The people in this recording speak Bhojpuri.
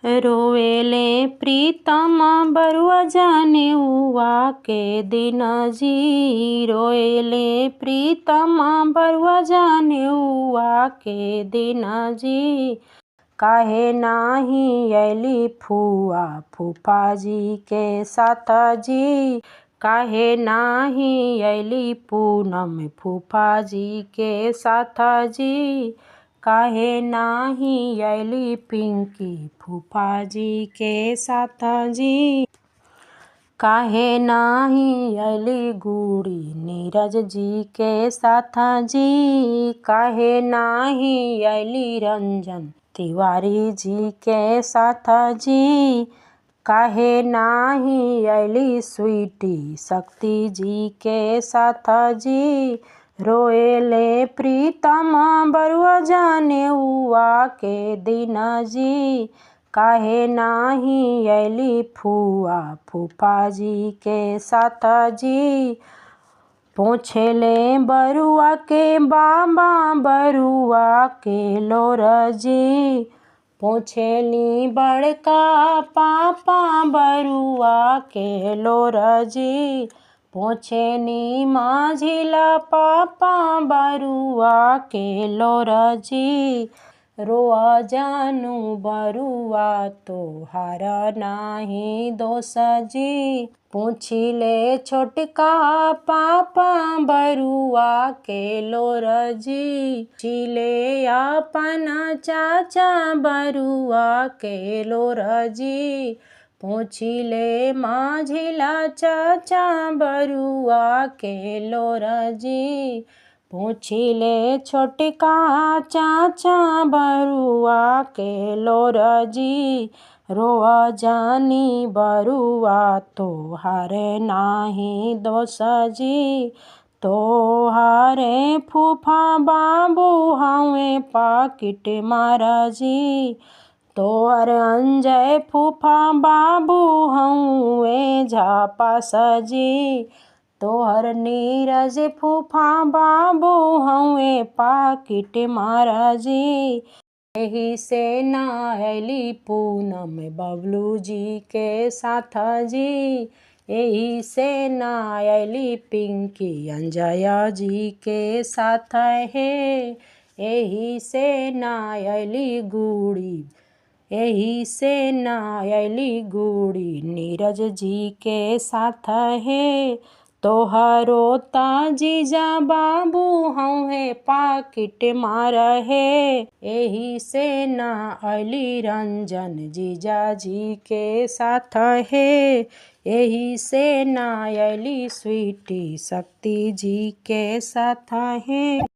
रोवेले प्रीतम बरुआ जाने हुआ के दिन जी। रोएले प्रीतम बरुआ जाने हुआ के दिन जी। काहे नाही अली फुआ फूफा जी के साथ जी। काहे नाही अली पूनम फूफा जी के साथ जी। काहे नाही अली पिंकी फूफा जी के साथ जी। काहे नाही अली गुड़ी नीरज जी के साथ जी। काहे नाही अली रंजन तिवारी जी के साथ जी। काहे नाही अली स्वीटी शक्ति जी के साथ जी। रोएले प्रीतम बरुआ जाने हुआ के दिन जी। काहे नाही अली फुआ फूफा जी के साथ जी। पूछेले बरुआ के बाबा बरुआ के लोर जी। पूछेली बड़का पापा बरुआ के लोर जी। पूछेनी माझिला पापा बरुआ के लोर जी। रोआ जानू बरुआ तोहार नाही दोष जी। पूछिले छोटका पापा बरुआ के लोर जी। पूछिले अपन चाचा बरुआ के लोर जी। पूछिले माझिला चाचा बरुआ के लोर जी। पूछिले छोटका चाचा बरुआ के लोर जी। रोआ जानी बरुआ तोहारे नाही दोष जी। तोहारे फूफा बाबू हवे पाकिट मार जी। तोहर अंजय फूफा बाबू हवे झापास जी। तोहर नीरज फूफा बाबू हवे पाकिट मार जी। एही से ना अली पूनम बबलू जी के साथ जी। एही से ना अली पिंकी अंजय जी के साथ है। एही से ना अली गुड़ी। एही से ना अली गुड़ी नीरज जी के साथ है। तोहरो जीजा बाबू हवे पाकिट मार है। एही से ना अली रंजन जीजा जी के साथ है। एही से ना अली स्वीटी शक्ति जी के साथ है।